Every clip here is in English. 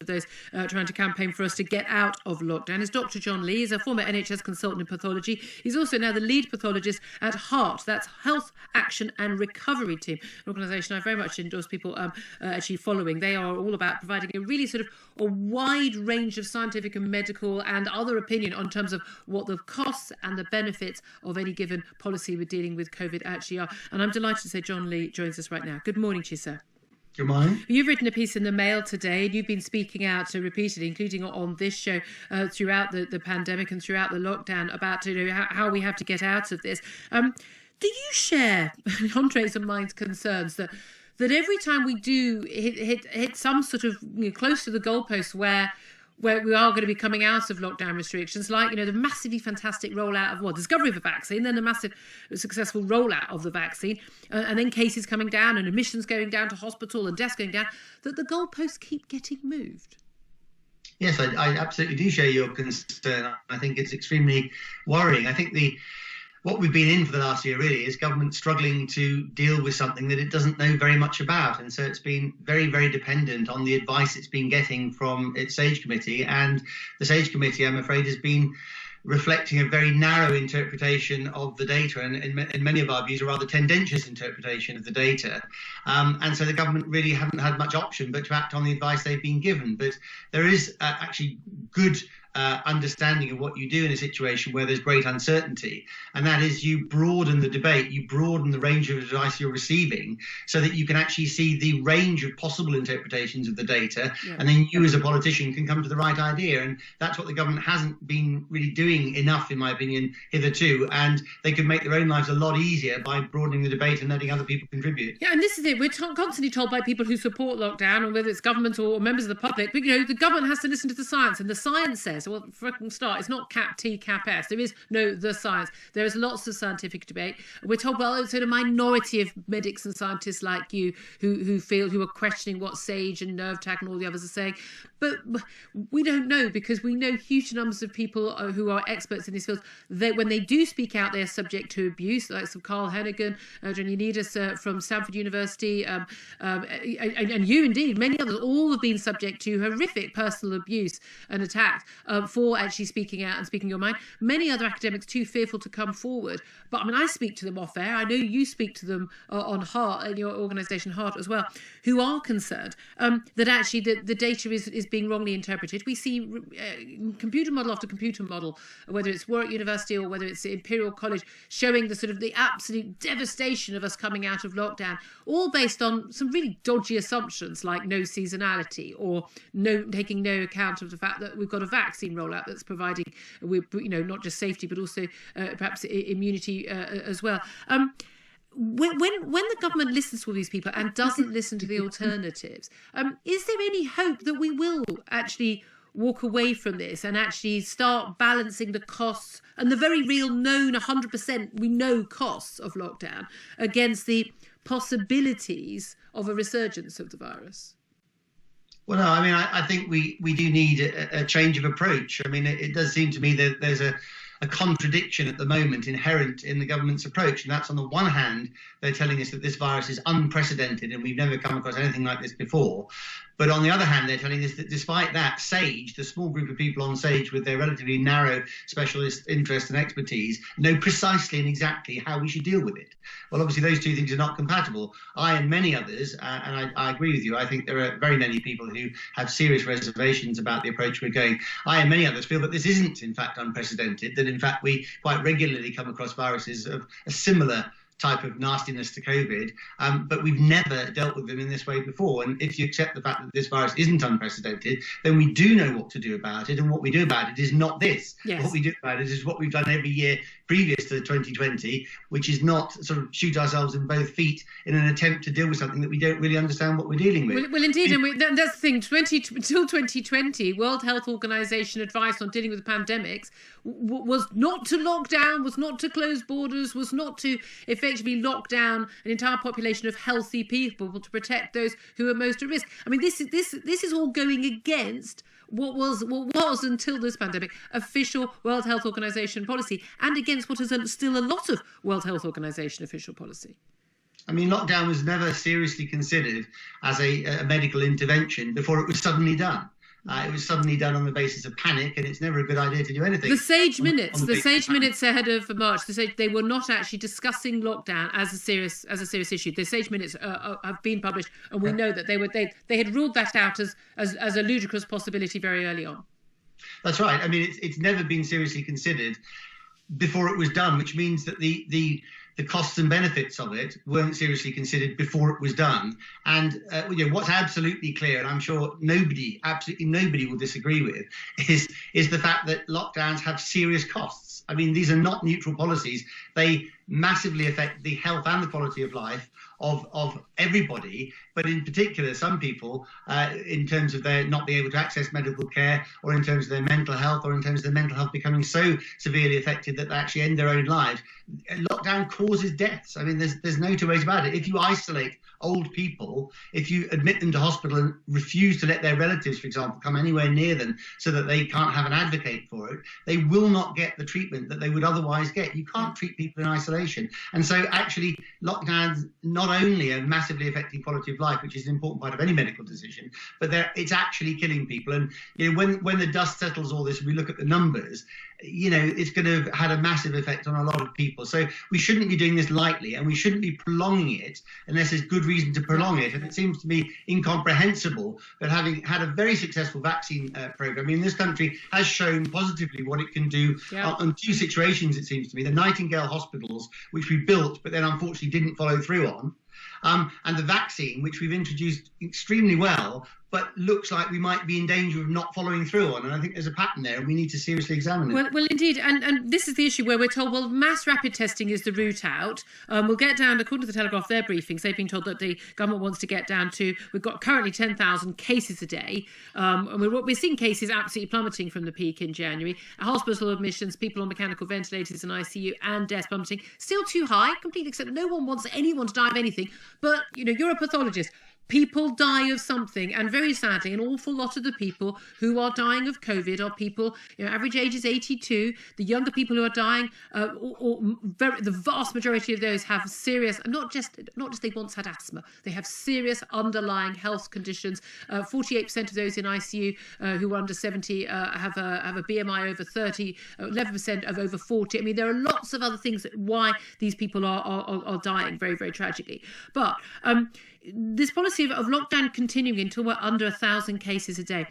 those trying to campaign for us to get out of lockdown is Dr. John Lee. He's a former NHS consultant in pathology. He's also now the lead pathologist at HART, that's Health Action and Recovery Team, an organisation I very much endorse people actually following. They are all about providing a really sort of a wide range of scientific and medical and other opinion on terms of what the costs and the benefits of any given policy we're dealing with COVID actually are. And I'm delighted to say John Lee joins us right now. Good morning to you, sir. Good morning. You've written a piece in the Mail today, and you've been speaking out repeatedly, including on this show, throughout the pandemic and throughout the lockdown, about how we have to get out of this. Do you share Andre's and mine's concerns that every time we do hit some sort of close to the goalpost where we are going to be coming out of lockdown restrictions, like, the massively fantastic rollout of discovery of a vaccine, then the massive successful rollout of the vaccine, and then cases coming down and admissions going down to hospital and deaths going down, that the goalposts keep getting moved? Yes, I absolutely do share your concern. I think it's extremely worrying. I think what we've been in for the last year really is government struggling to deal with something that it doesn't know very much about. And so it's been very, very dependent on the advice it's been getting from its SAGE committee. And the SAGE committee, I'm afraid, has been reflecting a very narrow interpretation of the data, and in many of our views, a rather tendentious interpretation of the data. And so the government really haven't had much option but to act on the advice they've been given. But there is actually good understanding of what you do in a situation where there's great uncertainty, and that is you broaden the debate, you broaden the range of advice you're receiving so that you can actually see the range of possible interpretations of the data, and then you as a politician can come to the right idea. And that's what the government hasn't been really doing enough, in my opinion, hitherto, and they could make their own lives a lot easier by broadening the debate and letting other people contribute. Yeah, and this is it. We're constantly told by people who support lockdown, or whether it's government or members of the public, but the government has to listen to the science, and the science says, well, for a start, it's not cap T, cap S. There is no the science. There is lots of scientific debate. We're told, well, it's a minority of medics and scientists like you who are questioning what SAGE and NERVTAC and all the others are saying. But we don't know, because we know huge numbers of people who are experts in these fields. When they do speak out, they are subject to abuse, like some Carl Hennigan, John Ioannidis from Stanford University, and you indeed, many others, all have been subject to horrific personal abuse and attacks for actually speaking out and speaking your mind. Many other academics too fearful to come forward. But I speak to them off air. I know you speak to them on HART, and your organisation HART as well, who are concerned that actually the data is being wrongly interpreted. We see computer model after computer model, whether it's Warwick University or whether it's Imperial College, showing the absolute devastation of us coming out of lockdown, all based on some really dodgy assumptions like no seasonality, or taking no account of the fact that we've got a vaccine rollout that's providing not just safety but also perhaps immunity as well. When the government listens to all these people and doesn't listen to the alternatives, is there any hope that we will actually walk away from this and actually start balancing the costs and the very real known 100% we know costs of lockdown against the possibilities of a resurgence of the virus? Well, no, I think we do need a change of approach. It does seem to me that there's a contradiction at the moment inherent in the government's approach. And that's, on the one hand, they're telling us that this virus is unprecedented and we've never come across anything like this before. But on the other hand, they're telling us that despite that, SAGE, the small group of people on SAGE with their relatively narrow specialist interest and expertise, know precisely and exactly how we should deal with it. Well, obviously, those two things are not compatible. I and many others, and I agree with you, I think there are very many people who have serious reservations about the approach we're going. I and many others feel that this isn't, in fact, unprecedented, that, in fact, we quite regularly come across viruses of a similar type of nastiness to COVID, but we've never dealt with them in this way before. And if you accept the fact that this virus isn't unprecedented, then we do know what to do about it. And what we do about it is not this. Yes. What we do about it is what we've done every year previous to 2020, which is not sort of shoot ourselves in both feet in an attempt to deal with something that we don't really understand what we're dealing with. Well, indeed, and that's the thing. Until 2020, World Health Organization advice on dealing with pandemics was not to lock down, was not to close borders, was not to effectively lock down an entire population of healthy people to protect those who are most at risk. This is all going against what was until this pandemic official World Health Organization policy, and against what is still a lot of World Health Organization official policy. Lockdown was never seriously considered as a medical intervention before it was suddenly done. It was suddenly done on the basis of panic, and it's never a good idea to do anything. The Sage Minutes ahead of March, they were not actually discussing lockdown as a serious issue. The Sage Minutes have been published, and we know that they had ruled that out as a ludicrous possibility very early on. That's right. I mean, it's never been seriously considered before it was done, which means that the costs and benefits of it weren't seriously considered before it was done. And what's absolutely clear, and I'm sure absolutely nobody will disagree with, is the fact that lockdowns have serious costs. I mean, these are not neutral policies. They massively affect the health and the quality of life of everybody, but in particular some people, in terms of their not being able to access medical care, or in terms of their mental health, or in terms of their mental health becoming so severely affected that they actually end their own lives. Lockdown causes deaths. I mean, there's no two ways about it. If you isolate old people, if you admit them to hospital and refuse to let their relatives, for example, come anywhere near them so that they can't have an advocate for it, they will not get the treatment that they would otherwise get. You can't treat people in isolation. And so actually lockdowns not only are massively affecting quality of life, which is an important part of any medical decision, but it's actually killing people. And when the dust settles all this, we look at the numbers, it's going to have had a massive effect on a lot of people. So we shouldn't be doing this lightly, and we shouldn't be prolonging it unless there's good reason to prolong it. And it seems to me incomprehensible that having had a very successful vaccine program, I mean, this country has shown positively what it can do on two situations, it seems to me. The Nightingale hospitals, which we built, but then unfortunately didn't follow through on, and the vaccine, which we've introduced extremely well, but looks like we might be in danger of not following through on. And I think there's a pattern there, and we need to seriously examine it. Well, indeed. And this is the issue where we're told, well, mass rapid testing is the route out. We'll get down, according to the Telegraph, their briefings, they've been told that the government wants to get down to, we've got currently 10,000 cases a day. And we're seeing cases absolutely plummeting from the peak in January. Hospital admissions, people on mechanical ventilators and ICU, and deaths plummeting. Still too high, completely accepted. No one wants anyone to die of anything. But, you're a pathologist. People die of something, and very sadly, an awful lot of the people who are dying of COVID are people, average age is 82. The younger people who are dying, the vast majority of those have serious, not just they once had asthma, they have serious underlying health conditions. 48% of those in ICU who are under 70 have a BMI over 30, 11% of over 40. I mean, there are lots of other things why these people are dying very, very tragically. But this policy of lockdown continuing until we're under 1,000 cases a day.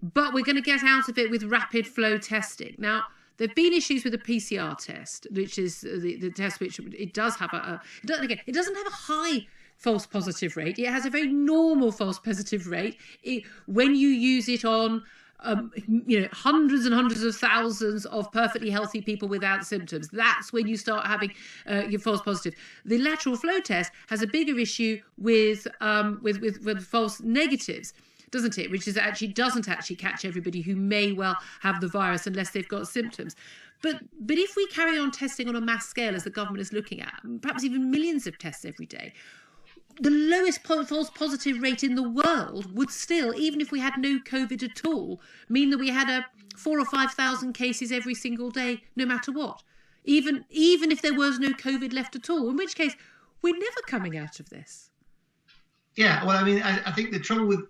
But we're going to get out of it with rapid flow testing. Now, there have been issues with the PCR test, which is the test which it does have it doesn't have a high false positive rate. It has a very normal false positive rate when you use it on hundreds and hundreds of thousands of perfectly healthy people without symptoms. That's when you start having your false positive. The lateral flow test has a bigger issue with false negatives, doesn't it? Which is doesn't actually catch everybody who may well have the virus unless they've got symptoms. But if we carry on testing on a mass scale, as the government is looking at, perhaps even millions of tests every day, the lowest false positive rate in the world would still, even if we had no COVID at all, mean that we had 4,000 or 5,000 cases every single day, no matter what. Even if there was no COVID left at all, in which case we're never coming out of this. Yeah, well, I mean, I think the trouble with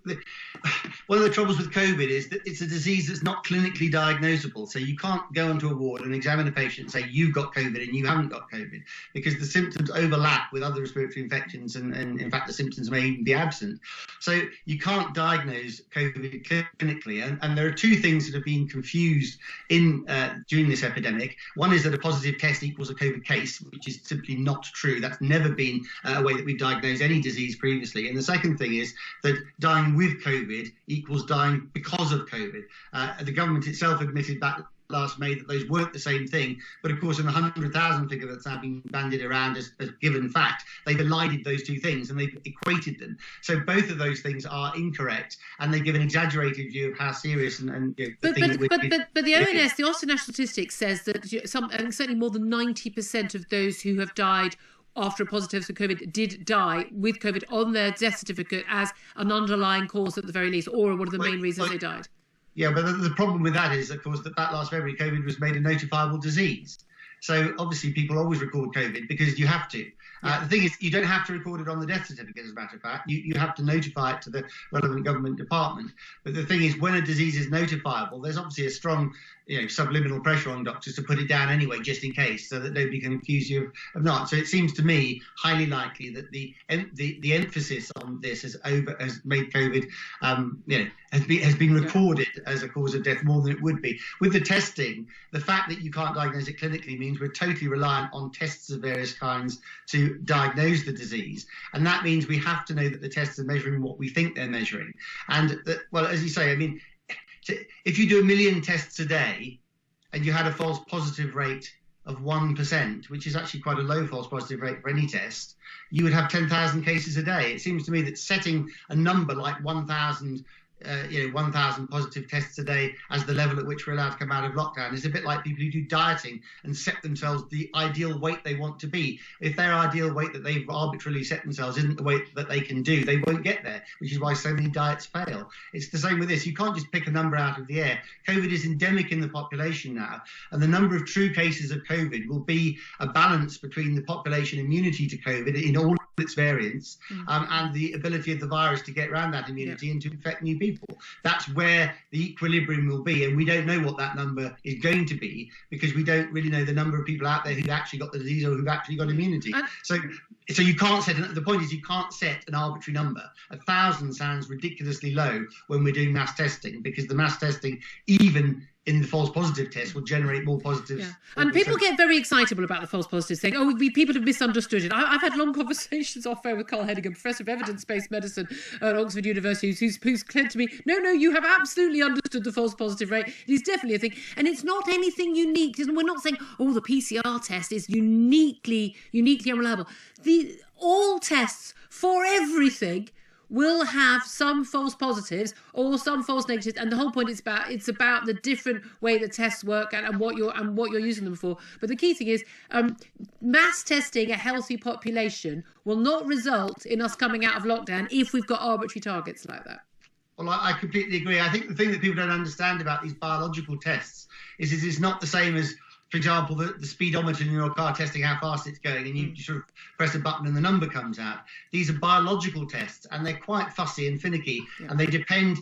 one of the troubles with COVID is that it's a disease that's not clinically diagnosable. So you can't go onto a ward and examine a patient and say you've got COVID and you haven't got COVID, because the symptoms overlap with other respiratory infections, and in fact the symptoms may even be absent. So you can't diagnose COVID clinically. And there are two things that have been confused during this epidemic. One is that a positive test equals a COVID case, which is simply not true. That's never been a way that we've diagnosed any disease previously. And the second thing is that dying with COVID equals dying because of COVID. The government itself admitted back last May that those weren't the same thing. But of course, in the 100,000 figure that's now been bandied around as given fact, they've elided those two things and they've equated them. So both of those things are incorrect, and they give an exaggerated view of how serious but the ONS, the Austrian National Statistics, says that certainly more than 90% of those who have died after a positive test for COVID did die with COVID on their death certificate as an underlying cause at the very least, or one of the main reasons they died. Yeah, but the problem with that is, of course, that last February COVID was made a notifiable disease. So obviously people always record COVID because you have to. The thing is, you don't have to record it on the death certificate, as a matter of fact. You have to notify it to the relevant government department. But the thing is, when a disease is notifiable, there's obviously a strong subliminal pressure on doctors to put it down anyway, just in case, so that nobody can accuse you of not. So it seems to me highly likely that the emphasis on this has made COVID, has been recorded as a cause of death more than it would be. With the testing, the fact that you can't diagnose it clinically means we're totally reliant on tests of various kinds to diagnose the disease, and that means we have to know that the tests are measuring what we think they're measuring. And well, as you say, I mean, if you do 1 million tests a day and you had a false positive rate of 1%, which is actually quite a low false positive rate for any test, you would have 10,000 cases a day. It seems to me that setting a number like 1,000 positive tests a day as the level at which we're allowed to come out of lockdown is a bit like people who do dieting and set themselves the ideal weight they want to be. If their ideal weight that they've arbitrarily set themselves isn't the weight that they can do, they won't get there, which is why so many diets fail. It's the same with this. You can't just pick a number out of the air. COVID is endemic in the population now, and the number of true cases of COVID will be a balance between the population immunity to COVID in all its variants and the ability of the virus to get around that immunity and to infect new people. That's where the equilibrium will be, and we don't know what that number is going to be because we don't really know the number of people out there who've actually got the disease or who've actually got immunity. So you can't set the point is you can't set an arbitrary number. 1,000 sounds ridiculously low when we're doing mass testing, because the mass testing, even in the false positive test, will generate more positives. Yeah. And people get very excitable about the false positives, saying, oh, people have misunderstood it. I've had long conversations off air with Carl Hennigan, Professor of Evidence-Based Medicine at Oxford University, who's said to me, no, you have absolutely understood the false positive rate. It is definitely a thing. And it's not anything unique. We're not saying, oh, the PCR test is uniquely unreliable. All tests for everything will have some false positives or some false negatives, and the whole point is about the different way that tests work and what you're using them for. But the key thing is mass testing a healthy population will not result in us coming out of lockdown if we've got arbitrary targets like that. Well, I completely agree. I think the thing that people don't understand about these biological tests is it's not the same as, for example, the speedometer in your car testing how fast it's going, and you sort of press a button and the number comes out. These are biological tests, and they're quite fussy and finicky, and they depend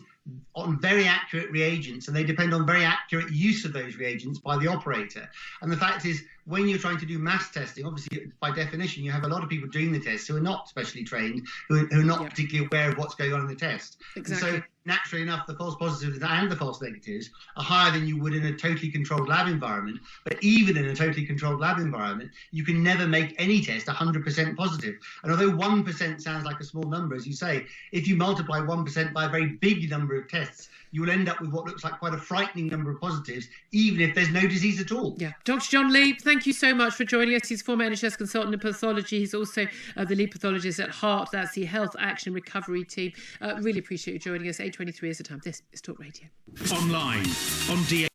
on very accurate reagents, and they depend on very accurate use of those reagents by the operator. And the fact is, when you're trying to do mass testing, obviously, by definition, you have a lot of people doing the tests who are not specially trained, who are not particularly aware of what's going on in the test. Exactly. And so, naturally enough, the false positives and the false negatives are higher than you would in a totally controlled lab environment. But even in a totally controlled lab environment, you can never make any test 100% positive. And although 1% sounds like a small number, as you say, if you multiply 1% by a very big number of tests, you will end up with what looks like quite a frightening number of positives, even if there's no disease at all. Yeah. Dr. John Lee, thank you so much for joining us. He's former NHS consultant in pathology. He's also the lead pathologist at HART. That's the Health Action Recovery Team. Really appreciate you joining us. 8:23 is the time. This is Talk Radio. Online, on DA.